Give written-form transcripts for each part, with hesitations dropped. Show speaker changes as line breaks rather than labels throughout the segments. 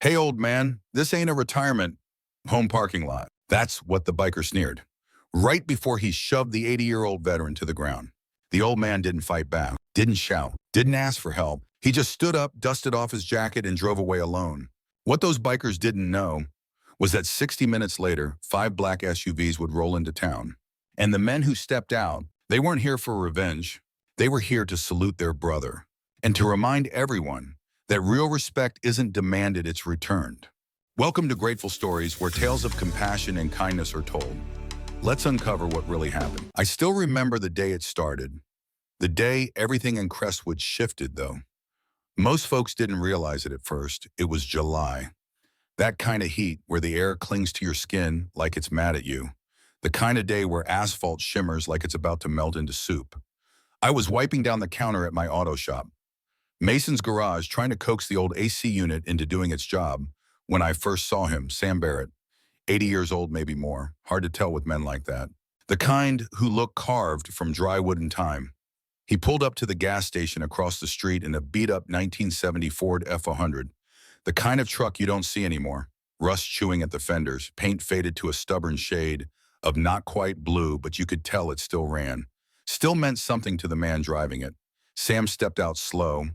Hey, old man, this ain't a retirement home parking lot. That's what the biker sneered. Right before he shoved the 80-year-old veteran to the ground. The old man didn't fight back, didn't shout, didn't ask for help. He just stood up, dusted off his jacket, and drove away alone. What those bikers didn't know was that 60 minutes later, 5 black SUVs would roll into town. And the men who stepped out, they weren't here for revenge. They were here to salute their brother and to remind everyone that real respect isn't demanded, it's returned. Welcome to Grateful Stories, where tales of compassion and kindness are told. Let's uncover what really happened. I still remember the day it started. The day everything in Crestwood shifted, though. Most folks didn't realize it at first. It was July. That kind of heat where the air clings to your skin like it's mad at you. The kind of day where asphalt shimmers like it's about to melt into soup. I was wiping down the counter at my auto shop, Mason's garage, trying to coax the old AC unit into doing its job, when I first saw him, Sam Barrett, 80 years old, maybe more. Hard to tell with men like that. The kind who look carved from dry wood and time. He pulled up to the gas station across the street in a beat-up 1970 Ford F-100. The kind of truck you don't see anymore. Rust chewing at the fenders, paint faded to a stubborn shade of not quite blue, but you could tell it still ran. Still meant something to the man driving it. Sam stepped out slow,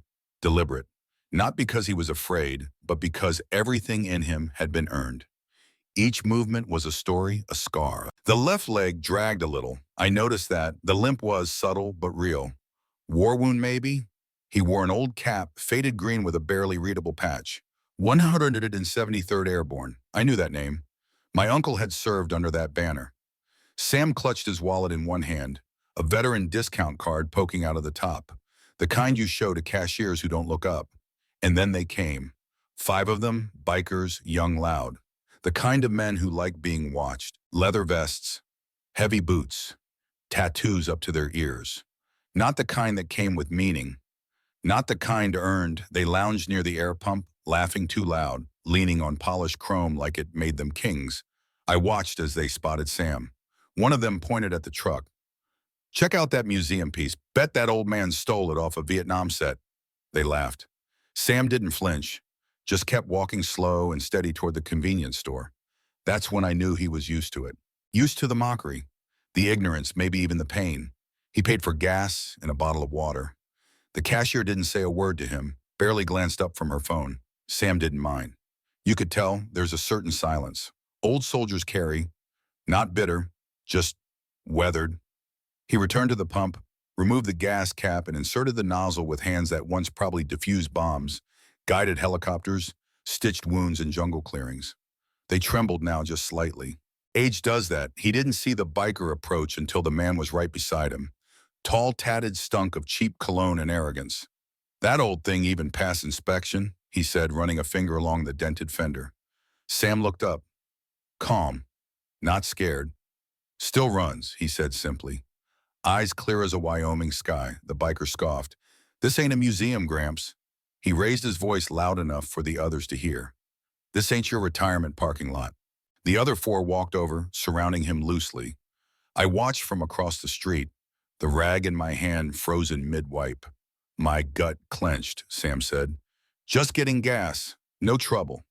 deliberate, not because he was afraid, but because everything in him had been earned. Each movement was a story, a scar. The left leg dragged a little. I noticed that. The limp was subtle but real. War wound, maybe? He wore an old cap, faded green with a barely readable patch. 173rd Airborne. I knew that name. My uncle had served under that banner. Sam clutched his wallet in one hand, a veteran discount card poking out of the top. The kind you show to cashiers who don't look up. And then they came. 5 of them, bikers, young, loud. The kind of men who like being watched. Leather vests, heavy boots, tattoos up to their ears. Not the kind that came with meaning. Not the kind earned. They lounged near the air pump, laughing too loud, leaning on polished chrome like it made them kings. I watched as they spotted Sam. One of them pointed at the truck. "Check out that museum piece. Bet that old man stole it off a Vietnam set." They laughed. Sam didn't flinch, just kept walking slow and steady toward the convenience store. That's when I knew he was used to it. Used to the mockery, the ignorance, maybe even the pain. He paid for gas and a bottle of water. The cashier didn't say a word to him, barely glanced up from her phone. Sam didn't mind. You could tell there's a certain silence. Old soldiers carry, not bitter, just weathered. He returned to the pump, removed the gas cap, and inserted the nozzle with hands that once probably diffused bombs, guided helicopters, stitched wounds in jungle clearings. They trembled now just slightly. Age does that. He didn't see the biker approach until the man was right beside him. Tall, tatted stunk of cheap cologne and arrogance. "That old thing even passed inspection," he said, running a finger along the dented fender. Sam looked up, calm, not scared. "Still runs," he said simply. Eyes clear as a Wyoming sky. The biker scoffed. "This ain't a museum, Gramps." He raised his voice loud enough for the others to hear. "This ain't your retirement parking lot." The other 4 walked over, surrounding him loosely. I watched from across the street, the rag in my hand frozen mid-wipe. "My gut clenched," Sam said. "Just getting gas. No trouble."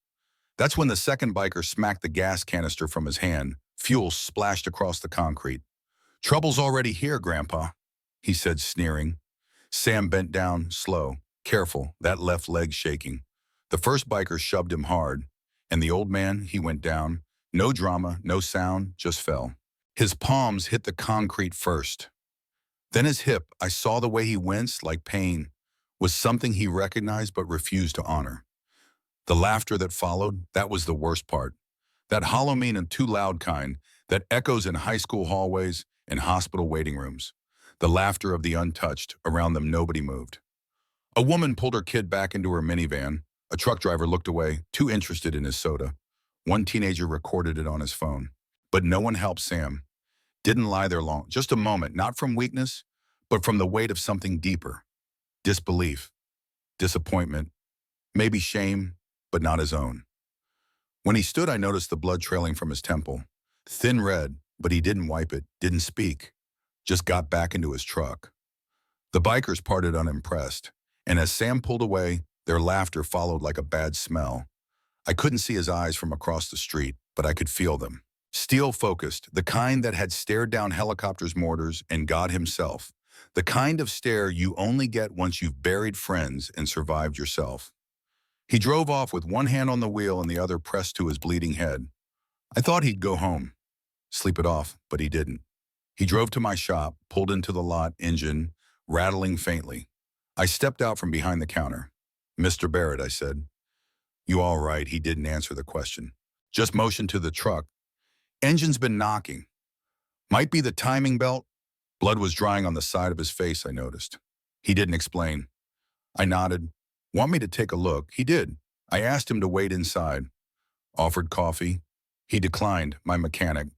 That's when the second biker smacked the gas canister from his hand. Fuel splashed across the concrete. "Trouble's already here, Grandpa," he said, sneering. Sam bent down, slow, careful, that left leg shaking. The first biker shoved him hard, and the old man, he went down. No drama, no sound, just fell. His palms hit the concrete first. Then his hip. I saw the way he winced, like pain was something he recognized but refused to honor. The laughter that followed, that was the worst part. That hollow mean and too loud kind that echoes in high school hallways and hospital waiting rooms. The laughter of the untouched. Around them, nobody moved. A woman pulled her kid back into her minivan. A truck driver looked away, too interested in his soda. One teenager recorded it on his phone. But no one helped Sam. Didn't lie there long. Just a moment, not from weakness, but from the weight of something deeper. Disbelief, disappointment, maybe shame, but not his own. When he stood, I noticed the blood trailing from his temple. Thin red, but he didn't wipe it, didn't speak, just got back into his truck. The bikers parted unimpressed, and as Sam pulled away, their laughter followed like a bad smell. I couldn't see his eyes from across the street, but I could feel them. Steel-focused, the kind that had stared down helicopters' mortars and God himself. The kind of stare you only get once you've buried friends and survived yourself. He drove off with one hand on the wheel and the other pressed to his bleeding head. I thought he'd go home, sleep it off, but he didn't. He drove to my shop, pulled into the lot, engine rattling faintly. I stepped out from behind the counter. "Mr. Barrett," I said. "You all right?" He didn't answer the question. Just motioned to the truck. "Engine's been knocking. Might be the timing belt." Blood was drying on the side of his face, I noticed. He didn't explain. I nodded. "Want me to take a look?" He did. I asked him to wait inside. Offered coffee. He declined, my mechanic.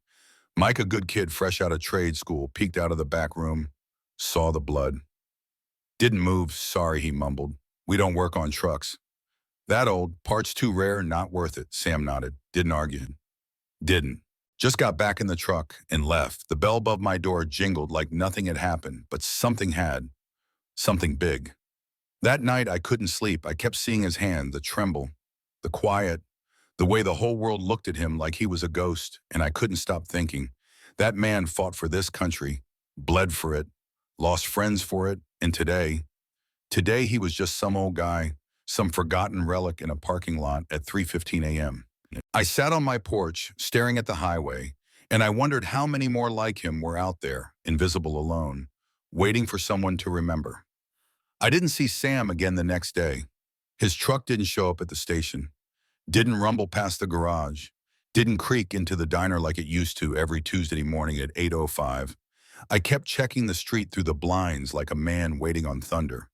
Mike, a good kid fresh out of trade school, peeked out of the back room. Saw the blood. "Didn't move, sorry," he mumbled. "We don't work on trucks." "That old, parts too rare, not worth it," Sam nodded. Didn't argue. Didn't. Just got back in the truck and left. The bell above my door jingled like nothing had happened, but something had. Something big. That night I couldn't sleep. I kept seeing his hand, the tremble, the quiet, the way the whole world looked at him like he was a ghost, and I couldn't stop thinking. That man fought for this country, bled for it, lost friends for it, and today he was just some old guy, some forgotten relic in a parking lot at 3:15 a.m. I sat on my porch, staring at the highway, and I wondered how many more like him were out there, invisible alone, waiting for someone to remember. I didn't see Sam again the next day. His truck didn't show up at the station, didn't rumble past the garage, didn't creak into the diner like it used to every Tuesday morning at 8:05. I kept checking the street through the blinds like a man waiting on thunder.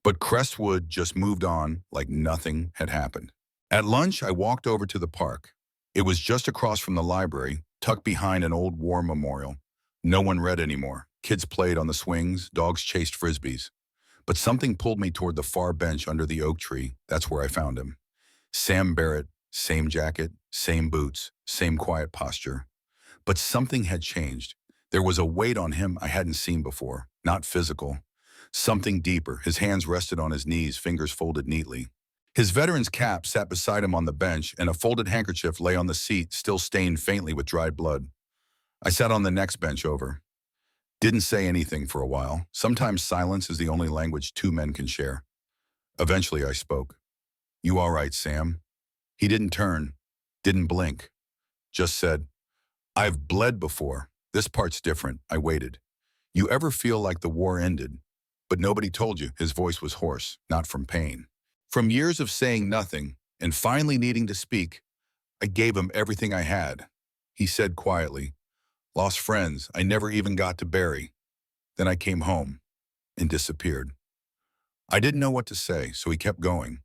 But Crestwood just moved on like nothing had happened. At lunch, I walked over to the park. It was just across from the library, tucked behind an old war memorial. No one read anymore. Kids played on the swings, dogs chased frisbees. But something pulled me toward the far bench under the oak tree. That's where I found him. Sam Barrett, same jacket, same boots, same quiet posture. But something had changed. There was a weight on him I hadn't seen before, not physical. Something deeper. His hands rested on his knees, fingers folded neatly. His veteran's cap sat beside him on the bench, and a folded handkerchief lay on the seat, still stained faintly with dried blood. I sat on the next bench over. Didn't say anything for a while. Sometimes silence is the only language two men can share. Eventually I spoke. "You all right, Sam?" He didn't turn, didn't blink. Just said, "I've bled before. This part's different." I waited. "You ever feel like the war ended, but nobody told you?" His voice was hoarse, not from pain. From years of saying nothing and finally needing to speak, I gave him everything I had. He said quietly, "Lost friends I never even got to bury. Then I came home and disappeared." I didn't know what to say, so he kept going.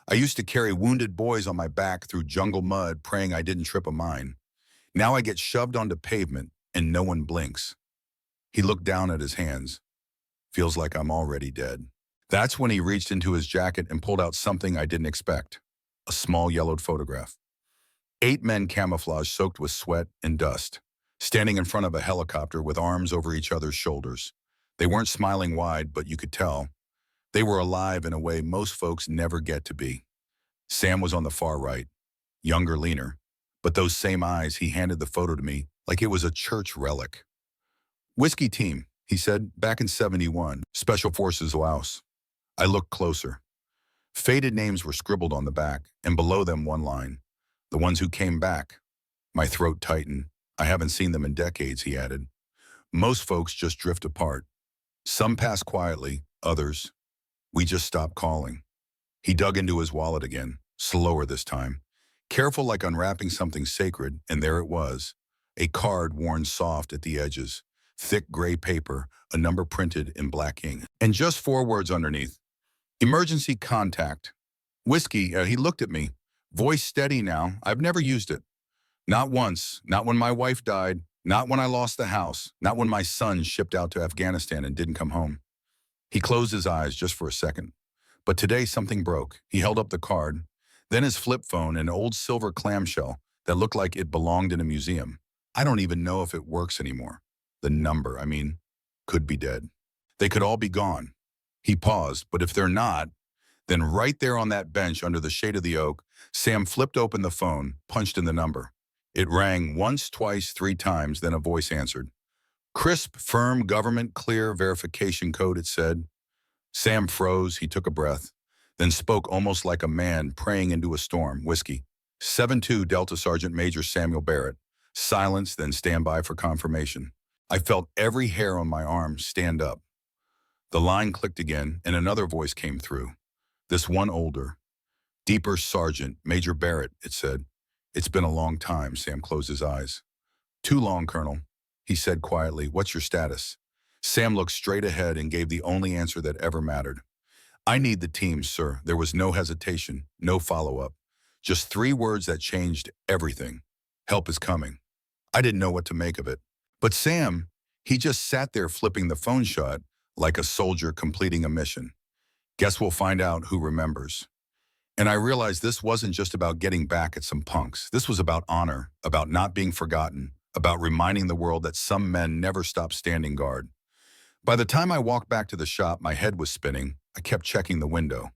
"I used to carry wounded boys on my back through jungle mud, praying I didn't trip a mine. Now I get shoved onto pavement and no one blinks." He looked down at his hands. "Feels like I'm already dead." That's when he reached into his jacket and pulled out something I didn't expect. A small yellowed photograph. 8 men camouflaged, soaked with sweat and dust, standing in front of a helicopter with arms over each other's shoulders. They weren't smiling wide, but you could tell. They were alive in a way most folks never get to be. Sam was on the far right, younger, leaner, but those same eyes. He handed the photo to me like it was a church relic. "Whiskey team," he said, "back in '71, Special Forces Laos." I looked closer. Faded names were scribbled on the back, and below them one line, "The ones who came back." My throat tightened. "I haven't seen them in decades," he added. "Most folks just drift apart. Some pass quietly, others, we just stop calling." He dug into his wallet again, slower this time, careful like unwrapping something sacred, and there it was, a card worn soft at the edges, thick gray paper, a number printed in black ink, and just 4 words underneath. "Emergency contact." Whiskey, he looked at me, voice steady now. "I've never used it. Not once, not when my wife died, not when I lost the house, not when my son shipped out to Afghanistan and didn't come home." He closed his eyes just for a second. But today something broke. He held up the card, then his flip phone, an old silver clamshell that looked like it belonged in a museum. I don't even know if it works anymore. The number, could be dead. They could all be gone. He paused, "But if they're not, Then right there on that bench under the shade of the oak, Sam flipped open the phone, punched in the number. It rang once, twice, three times, then a voice answered. Crisp, firm, government, clear verification code, it said. Sam froze, he took a breath, then spoke almost like a man praying into a storm. Whiskey. 7-2 Delta Sergeant Major Samuel Barrett. Silence, then stand by for confirmation. I felt every hair on my arm stand up. The line clicked again, and another voice came through. This one older, deeper Sergeant Major Barrett, it said. It's been a long time, Sam closed his eyes. Too long, Colonel, he said quietly. What's your status? Sam looked straight ahead and gave the only answer that ever mattered. I need the team, sir. There was no hesitation, no follow-up. Just three words that changed everything. Help is coming. I didn't know what to make of it. But Sam, he just sat there flipping the phone shut like a soldier completing a mission. Guess we'll find out who remembers. And I realized this wasn't just about getting back at some punks. This was about honor, about not being forgotten, about reminding the world that some men never stop standing guard. By the time I walked back to the shop, my head was spinning. I kept checking the window,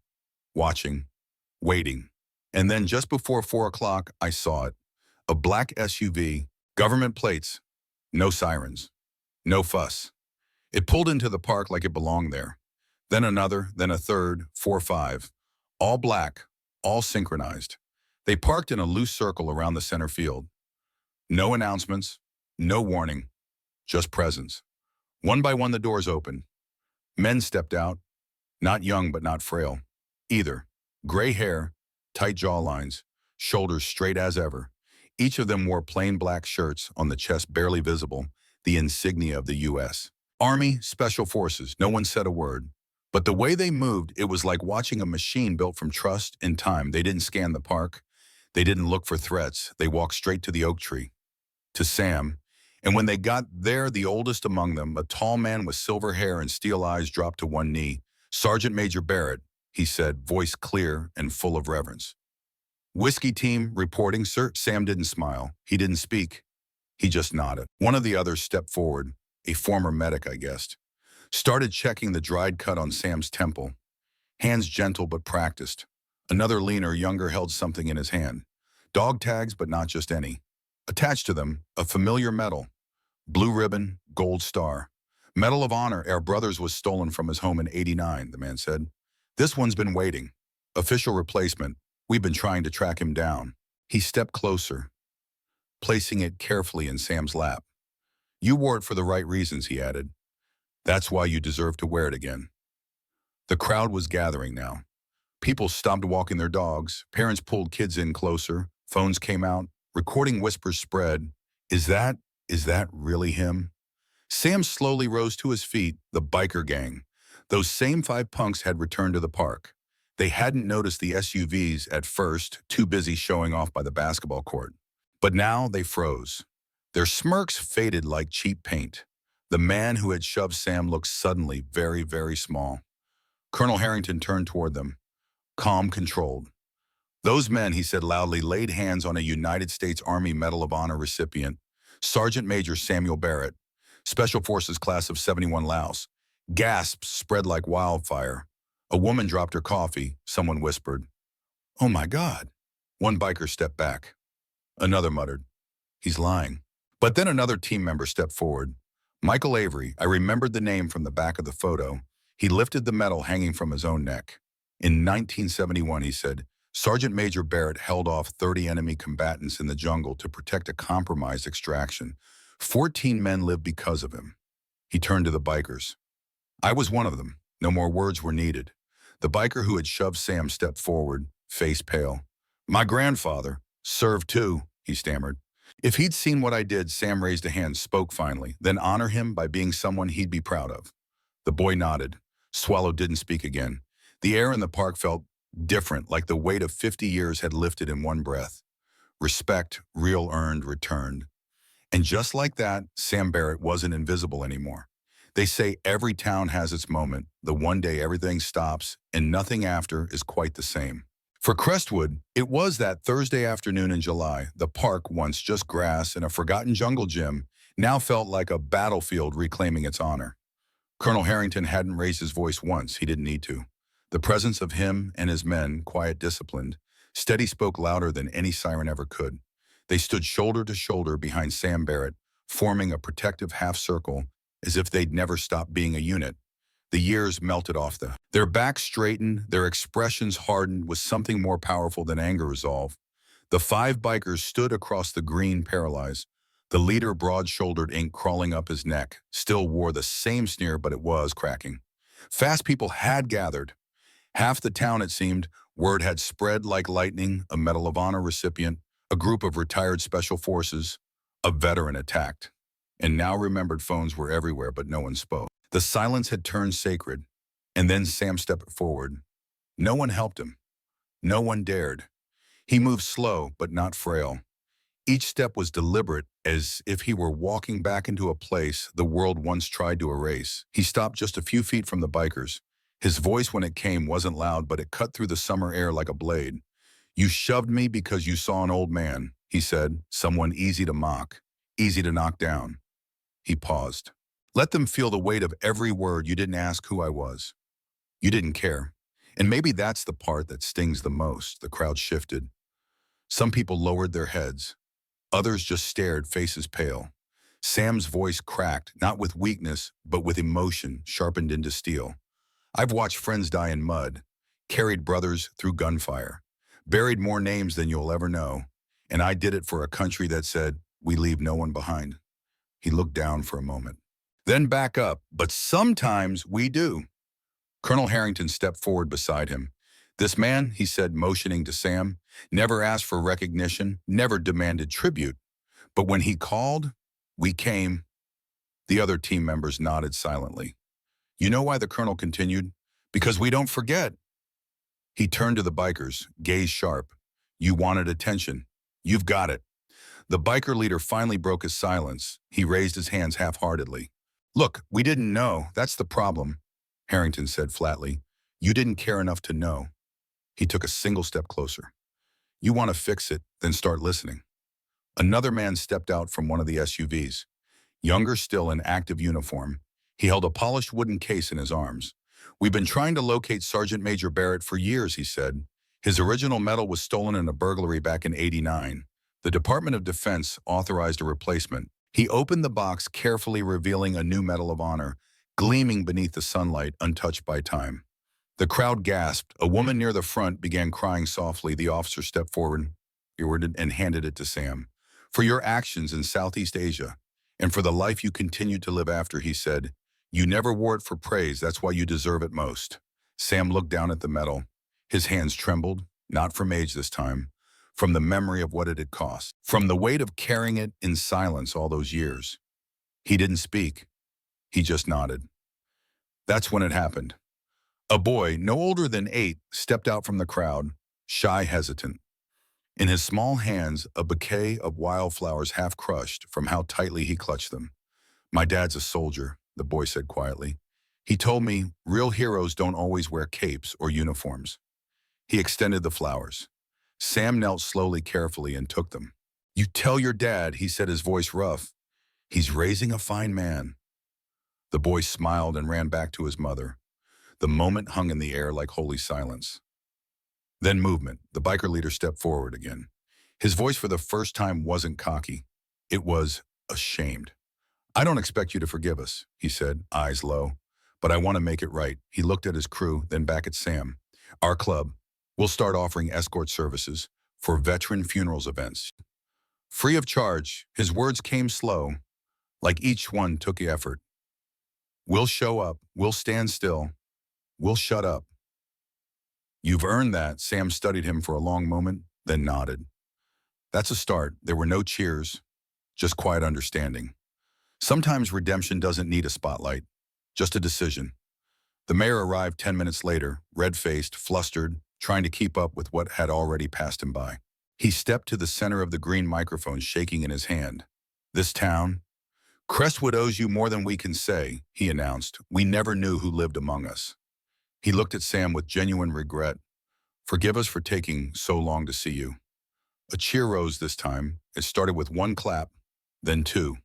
watching, waiting. And then just before 4 o'clock, I saw it. A black SUV, government plates, no sirens, no fuss. It pulled into the park like it belonged there. Then another, then a third, 4, 5. All black, all synchronized. They parked in a loose circle around the center field. No announcements, no warning, just presence. One by one, the doors opened. Men stepped out, not young but not frail, either. Gray hair, tight jawlines, shoulders straight as ever. Each of them wore plain black shirts, on the chest barely visible, the insignia of the U.S. Army, Special Forces, no one said a word. But the way they moved, it was like watching a machine built from trust and time. They didn't scan the park. They didn't look for threats. They walked straight to the oak tree, to Sam. And when they got there, the oldest among them, a tall man with silver hair and steel eyes, dropped to one knee. Sergeant Major Barrett, he said, voice clear and full of reverence. Whiskey team reporting, sir. Sam didn't smile. He didn't speak. He just nodded. One of the others stepped forward, a former medic, I guessed. Started checking the dried cut on Sam's temple. Hands gentle but practiced. Another leaner, younger held something in his hand. Dog tags, but not just any. Attached to them, a familiar medal. Blue ribbon, gold star. Medal of Honor, our brother's was stolen from his home in '89, the man said. This one's been waiting. Official replacement. We've been trying to track him down. He stepped closer, placing it carefully in Sam's lap. You wore it for the right reasons, he added. That's why you deserve to wear it again. The crowd was gathering now. People stopped walking their dogs. Parents pulled kids in closer. Phones came out. Recording whispers spread. Is that really him? Sam slowly rose to his feet. The biker gang. Those same 5 punks had returned to the park. They hadn't noticed the SUVs at first, too busy showing off by the basketball court. But now they froze. Their smirks faded like cheap paint. The man who had shoved Sam looked suddenly very, very small. Colonel Harrington turned toward them, calm, controlled. Those men, he said loudly, laid hands on a United States Army Medal of Honor recipient, Sergeant Major Samuel Barrett, Special Forces Class of '71 Laos. Gasps spread like wildfire. A woman dropped her coffee. Someone whispered, "Oh my God." One biker stepped back. Another muttered, "He's lying." But then another team member stepped forward. Michael Avery, I remembered the name from the back of the photo. He lifted the medal hanging from his own neck. In 1971, he said, Sergeant Major Barrett held off 30 enemy combatants in the jungle to protect a compromised extraction. 14 men lived because of him. He turned to the bikers. I was one of them. No more words were needed. The biker who had shoved Sam stepped forward, face pale. My grandfather served too, he stammered. If he'd seen what I did, Sam raised a hand, spoke finally, then honor him by being someone he'd be proud of. The boy nodded. Swallow didn't speak again. The air in the park felt different, like the weight of 50 years had lifted in one breath. Respect, real earned, returned. And just like that, Sam Barrett wasn't invisible anymore. They say every town has its moment, the one day everything stops and nothing after is quite the same. For Crestwood, it was that Thursday afternoon in July. The park, once just grass and a forgotten jungle gym, now felt like a battlefield reclaiming its honor. Colonel Harrington hadn't raised his voice once. He didn't need to. The presence of him and his men, quiet, disciplined, steady, spoke louder than any siren ever could. They stood shoulder to shoulder behind Sam Barrett, forming a protective half-circle as if they'd never stopped being a unit. The years melted off them. Their backs straightened, their expressions hardened with something more powerful than anger resolve. The five bikers stood across the green, paralyzed. The leader, broad-shouldered, ink crawling up his neck, still wore the same sneer, but it was cracking. Fast people had gathered. Half the town, it seemed. Word had spread like lightning, a Medal of Honor recipient, a group of retired special forces, a veteran attacked. And now remembered phones were everywhere, but no one spoke. The silence had turned sacred. And then Sam stepped forward. No one helped him. No one dared. He moved slow, but not frail. Each step was deliberate, as if he were walking back into a place the world once tried to erase. He stopped just a few feet from the bikers. His voice, when it came, wasn't loud, but it cut through the summer air like a blade. "You shoved me because you saw an old man," he said, "someone easy to mock, easy to knock down." He paused. "Let them feel the weight of every word. You didn't ask who I was. You didn't care." And maybe that's the part that stings the most. The crowd shifted. Some people lowered their heads. Others just stared, faces pale. Sam's voice cracked, not with weakness, but with emotion sharpened into steel. "I've watched friends die in mud, carried brothers through gunfire, buried more names than you'll ever know, and I did it for a country that said, we leave no one behind." He looked down for a moment, then back up. "But sometimes we do." Colonel Harrington stepped forward beside him. "This man," he said, motioning to Sam, "never asked for recognition, never demanded tribute. But when he called, we came." The other team members nodded silently. "You know why?" the colonel continued. "Because we don't forget." He turned to the bikers, gaze sharp. "You wanted attention. You've got it." The biker leader finally broke his silence. He raised his hands half-heartedly. "Look, we didn't know. That's the problem," Harrington said flatly. "You didn't care enough to know." He took a single step closer. "You want to fix it, then start listening." Another man stepped out from one of the SUVs. Younger still, in active uniform. He held a polished wooden case in his arms. "We've been trying to locate Sergeant Major Barrett for years," he said. "His original medal was stolen in a burglary back in '89. The Department of Defense authorized a replacement." He opened the box, carefully revealing a new Medal of Honor, gleaming beneath the sunlight, untouched by time. The crowd gasped. A woman near the front began crying softly. The officer stepped forward and handed it to Sam. "For your actions in Southeast Asia, and for the life you continued to live after," he said. "You never wore it for praise. That's why you deserve it most." Sam looked down at the medal. His hands trembled, not from age this time, from the memory of what it had cost, from the weight of carrying it in silence all those years. He didn't speak. He just nodded. That's when it happened. A boy, no older than 8, stepped out from the crowd, shy, hesitant. In his small hands, a bouquet of wildflowers half crushed from how tightly he clutched them. "My dad's a soldier," the boy said quietly. "He told me real heroes don't always wear capes or uniforms." He extended the flowers. Sam knelt slowly, carefully, and took them. "You tell your dad," he said, his voice rough. "He's raising a fine man." The boy smiled and ran back to his mother. The moment hung in the air like holy silence. Then movement. The biker leader stepped forward again. His voice for the first time wasn't cocky. It was ashamed. "I don't expect you to forgive us," he said, eyes low. "But I want to make it right." He looked at his crew, then back at Sam. "Our club will start offering escort services for veteran funerals events. Free of charge." His words came slow, like each one took effort. "We'll show up. We'll stand still. We'll shut up." "You've earned that." Sam studied him for a long moment, then nodded. "That's a start." There were no cheers, just quiet understanding. Sometimes redemption doesn't need a spotlight, just a decision. The mayor arrived 10 minutes later, red-faced, flustered, trying to keep up with what had already passed him by. He stepped to the center of the green microphone, shaking in his hand. "This town, Crestwood, owes you more than we can say," he announced. "We never knew who lived among us." He looked at Sam with genuine regret. "Forgive us for taking so long to see you." A cheer rose this time. It started with one clap, then 2.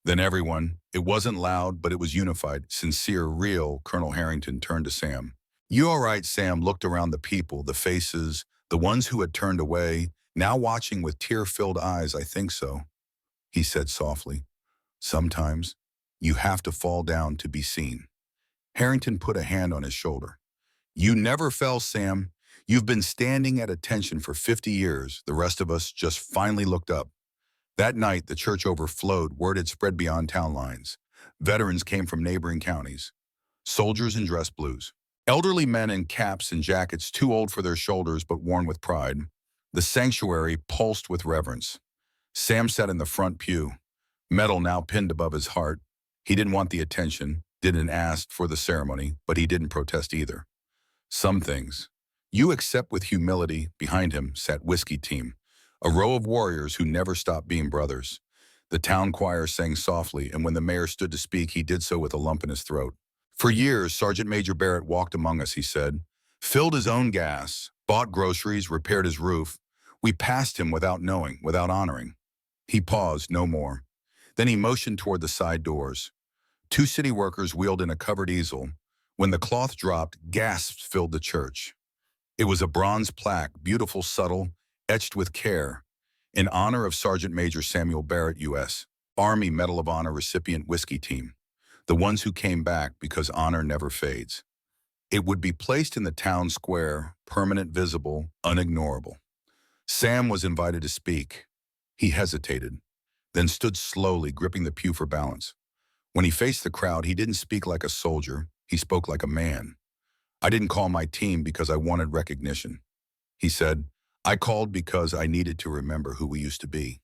Then everyone. It wasn't loud, but it was unified, sincere, real. Colonel Harrington turned to Sam. "You all right?" Sam looked around the people, the faces, the ones who had turned away, now watching with tear-filled eyes. "I think so," he said softly. "Sometimes you have to fall down to be seen." Harrington put a hand on his shoulder. "You never fell, Sam. You've been standing at attention for 50 years. The rest of us just finally looked up." That night, the church overflowed. Word had spread beyond town lines. Veterans came from neighboring counties. Soldiers in dress blues. Elderly men in caps and jackets too old for their shoulders but worn with pride. The sanctuary pulsed with reverence. Sam sat in the front pew, medal now pinned above his heart. He didn't want the attention, didn't ask for the ceremony, but he didn't protest either. Some things you accept with humility. Behind him sat Whiskey Team, a row of warriors who never stopped being brothers. The town choir sang softly, and when the mayor stood to speak, he did so with a lump in his throat. "For years, Sergeant Major Barrett walked among us," he said. "Filled his own gas, bought groceries, repaired his roof. We passed him without knowing, without honoring." He paused, no more. Then he motioned toward the side doors. Two city workers wheeled in a covered easel. When the cloth dropped, gasps filled the church. It was a bronze plaque, beautiful, subtle, etched with care, in honor of Sergeant Major Samuel Barrett, U.S. Army Medal of Honor recipient Whiskey Team, the ones who came back because honor never fades. It would be placed in the town square, permanent, visible, unignorable. Sam was invited to speak. He hesitated, then stood slowly, gripping the pew for balance. When he faced the crowd, he didn't speak like a soldier. He spoke like a man. "I didn't call my team because I wanted recognition," he said. "I called because I needed to remember who we used to be."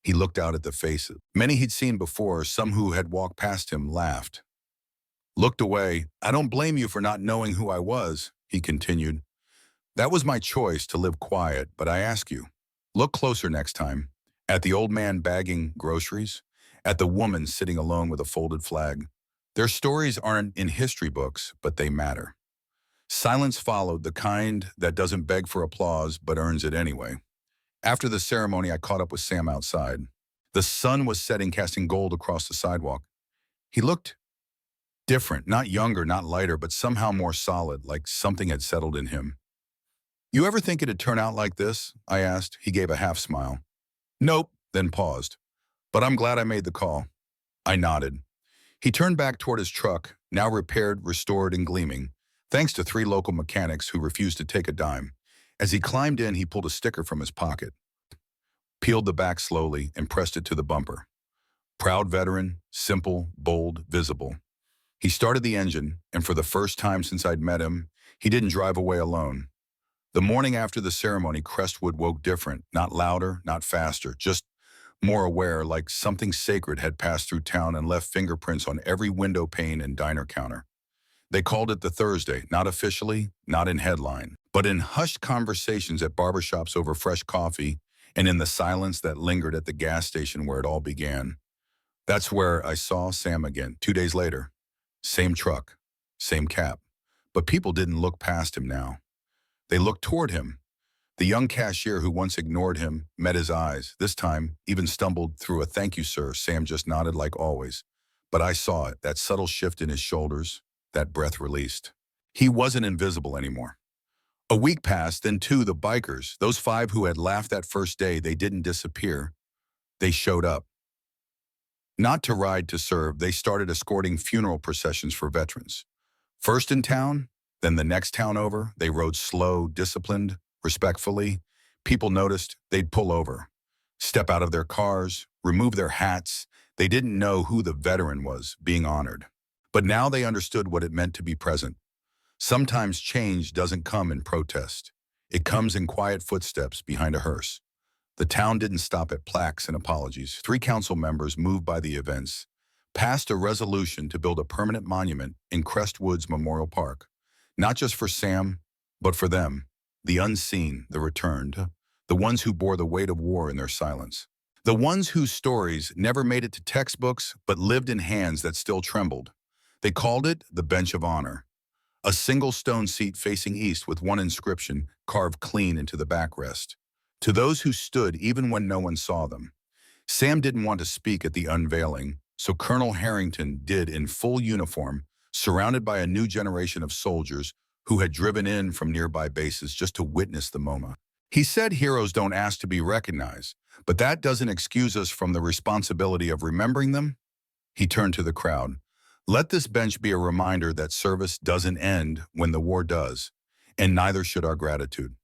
He looked out at the faces. Many he'd seen before, some who had walked past him, laughed. Looked away. "I don't blame you for not knowing who I was," he continued. "That was my choice, to live quiet, but I ask you, look closer next time. At the old man bagging groceries, at the woman sitting alone with a folded flag. Their stories aren't in history books, but they matter." Silence followed, the kind that doesn't beg for applause but earns it anyway. After the ceremony, I caught up with Sam outside. The sun was setting, casting gold across the sidewalk. He looked different, not younger, not lighter, but somehow more solid, like something had settled in him. "You ever think it'd turn out like this?" I asked. He gave a half smile. "Nope," then paused. "But I'm glad I made the call." I nodded. He turned back toward his truck, now repaired, restored, and gleaming, thanks to 3 local mechanics who refused to take a dime. As he climbed in, he pulled a sticker from his pocket, peeled the back slowly, and pressed it to the bumper. Proud veteran, simple, bold, visible. He started the engine, and for the first time since I'd met him, he didn't drive away alone. The morning after the ceremony, Crestwood woke different, not louder, not faster, just more aware, like something sacred had passed through town and left fingerprints on every window pane and diner counter. They called it the Thursday, not officially, not in headline, but in hushed conversations at barbershops over fresh coffee and in the silence that lingered at the gas station where it all began. That's where I saw Sam again, 2 days later. Same truck, same cap. But people didn't look past him now. They looked toward him. The young cashier who once ignored him met his eyes. This time, even stumbled through a "thank you, sir." Sam just nodded like always. But I saw it, that subtle shift in his shoulders, that breath released. He wasn't invisible anymore. A week passed, then 2, the bikers, those 5 who had laughed that first day, they didn't disappear. They showed up. Not to ride, to serve. They started escorting funeral processions for veterans. First in town, then the next town over. They rode slow, disciplined, respectfully. People noticed, they'd pull over, step out of their cars, remove their hats. They didn't know who the veteran was being honored. But now they understood what it meant to be present. Sometimes change doesn't come in protest. It comes in quiet footsteps behind a hearse. The town didn't stop at plaques and apologies. 3 council members, moved by the events, passed a resolution to build a permanent monument in Crestwood's Memorial Park. Not just for Sam, but for them, the unseen, the returned, the ones who bore the weight of war in their silence. The ones whose stories never made it to textbooks, but lived in hands that still trembled. They called it the Bench of Honor. A single stone seat facing east with one inscription carved clean into the backrest. To those who stood even when no one saw them. Sam didn't want to speak at the unveiling, so Colonel Harrington did in full uniform, surrounded by a new generation of soldiers who had driven in from nearby bases just to witness the moment. He said heroes don't ask to be recognized, but that doesn't excuse us from the responsibility of remembering them. He turned to the crowd. Let this bench be a reminder that service doesn't end when the war does, and neither should our gratitude.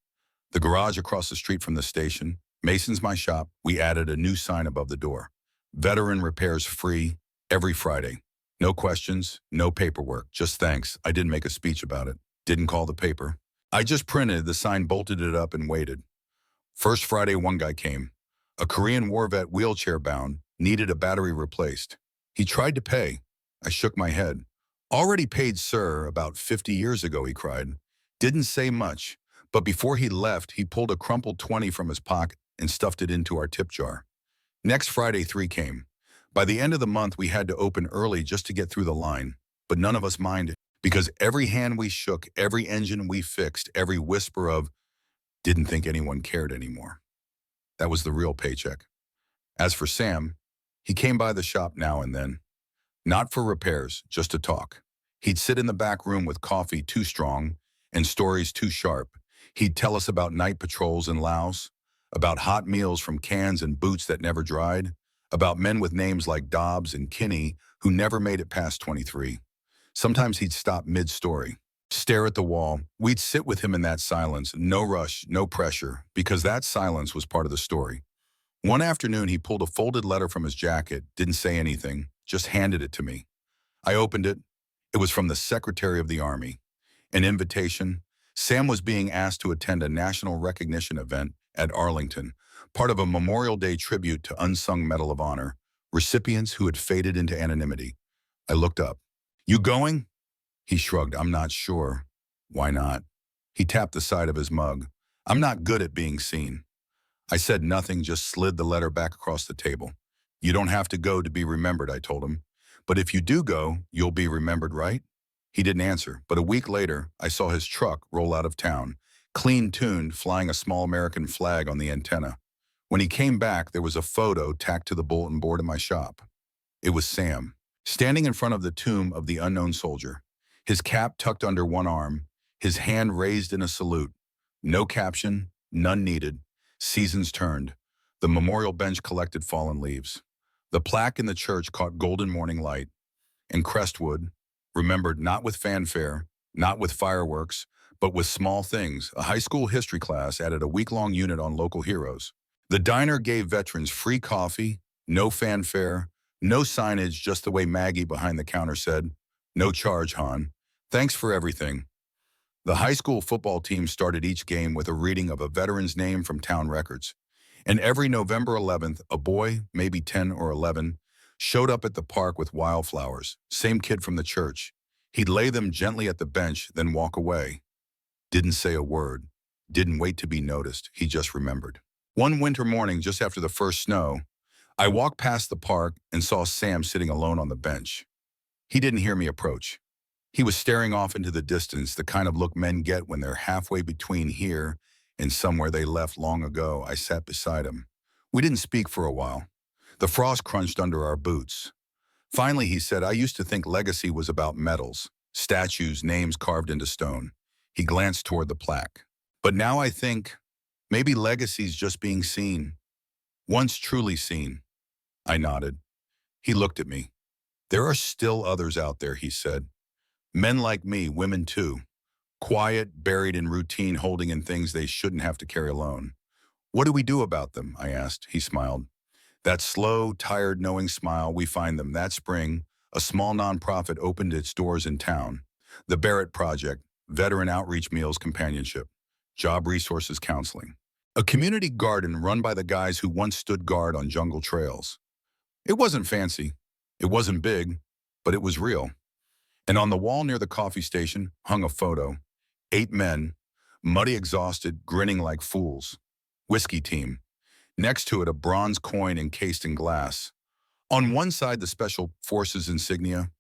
The garage across the street from the station, Mason's my shop, we added a new sign above the door. Veteran repairs free every Friday. No questions, no paperwork, just thanks. I didn't make a speech about it. Didn't call the paper. I just printed the sign, bolted it up, and waited. First Friday, one guy came. A Korean war vet, wheelchair bound, needed a battery replaced. He tried to pay. I shook my head. Already paid, sir, about 50 years ago, he cried. Didn't say much, but before he left, he pulled a crumpled 20 from his pocket and stuffed it into our tip jar. Next Friday, 3 came. By the end of the month, we had to open early just to get through the line, but none of us minded, because every hand we shook, every engine we fixed, every whisper of, didn't think anyone cared anymore. That was the real paycheck. As for Sam, he came by the shop now and then. Not for repairs, just to talk. He'd sit in the back room with coffee too strong and stories too sharp. He'd tell us about night patrols in Laos, about hot meals from cans and boots that never dried, about men with names like Dobbs and Kinney who never made it past 23. Sometimes he'd stop mid-story, stare at the wall. We'd sit with him in that silence, no rush, no pressure, because that silence was part of the story. One afternoon, he pulled a folded letter from his jacket, didn't say anything, just handed it to me. I opened it. It was from the Secretary of the Army. An invitation. Sam was being asked to attend a national recognition event at Arlington, part of a Memorial Day tribute to unsung Medal of Honor, recipients who had faded into anonymity. I looked up. You going? He shrugged. I'm not sure. Why not? He tapped the side of his mug. I'm not good at being seen. I said nothing, just slid the letter back across the table. You don't have to go to be remembered, I told him. But if you do go, you'll be remembered, right? He didn't answer, but a week later, I saw his truck roll out of town, clean-tuned, flying a small American flag on the antenna. When he came back, there was a photo tacked to the bulletin board in my shop. It was Sam, standing in front of the tomb of the unknown soldier, his cap tucked under one arm, his hand raised in a salute. No caption, none needed. Seasons turned. The memorial bench collected fallen leaves. The plaque in the church caught golden morning light. And Crestwood, remembered not with fanfare, not with fireworks, but with small things. A high school history class added a week-long unit on local heroes. The diner gave veterans free coffee, no fanfare, no signage, just the way Maggie behind the counter said, no charge, hon. Thanks for everything. The high school football team started each game with a reading of a veteran's name from town records. And every November 11th, a boy, maybe 10 or 11, showed up at the park with wildflowers, same kid from the church. He'd lay them gently at the bench, then walk away. Didn't say a word, didn't wait to be noticed, he just remembered. One winter morning, just after the first snow, I walked past the park and saw Sam sitting alone on the bench. He didn't hear me approach. He was staring off into the distance, the kind of look men get when they're halfway between here and somewhere they left long ago. I sat beside him. We didn't speak for a while. The frost crunched under our boots. Finally, he said, I used to think legacy was about medals, statues, names carved into stone. He glanced toward the plaque. But now I think maybe legacy's just being seen. Once truly seen. I nodded. He looked at me. There are still others out there, he said. Men like me, women too. Quiet, buried in routine, holding in things they shouldn't have to carry alone. What do we do about them? I asked. He smiled. That slow, tired, knowing smile, we find them. That spring, a small nonprofit opened its doors in town. The Barrett Project, Veteran Outreach Meals Companionship, Job Resources Counseling. A community garden run by the guys who once stood guard on jungle trails. It wasn't fancy. It wasn't big, but it was real. And on the wall near the coffee station hung a photo. 8 men, muddy, exhausted, grinning like fools. Whiskey team. Next to it, a bronze coin encased in glass. On one side, the Special Forces insignia.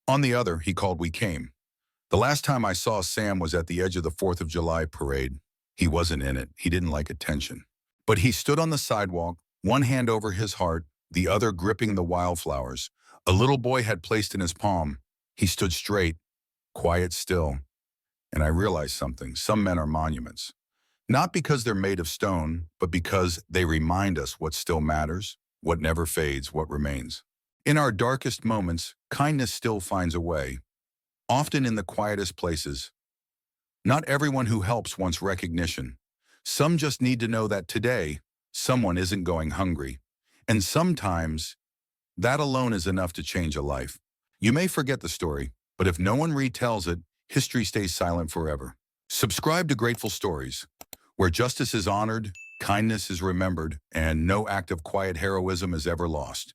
On the other, he called We Came. The last time I saw Sam was at the edge of the 4th of July parade. He wasn't in it. He didn't like attention. But he stood on the sidewalk, one hand over his heart, the other gripping the wildflowers. A little boy had placed in his palm. He stood straight, quiet still. And I realized something. Some men are monuments. Not because they're made of stone, but because they remind us what still matters, what never fades, what remains. In our darkest moments, kindness still finds a way, often in the quietest places. Not everyone who helps wants recognition. Some just need to know that today, someone isn't going hungry. And sometimes, that alone is enough to change a life. You may forget the story, but if no one retells it, history stays silent forever. Subscribe to Grateful Stories, where justice is honored, kindness is remembered, and no act of quiet heroism is ever lost.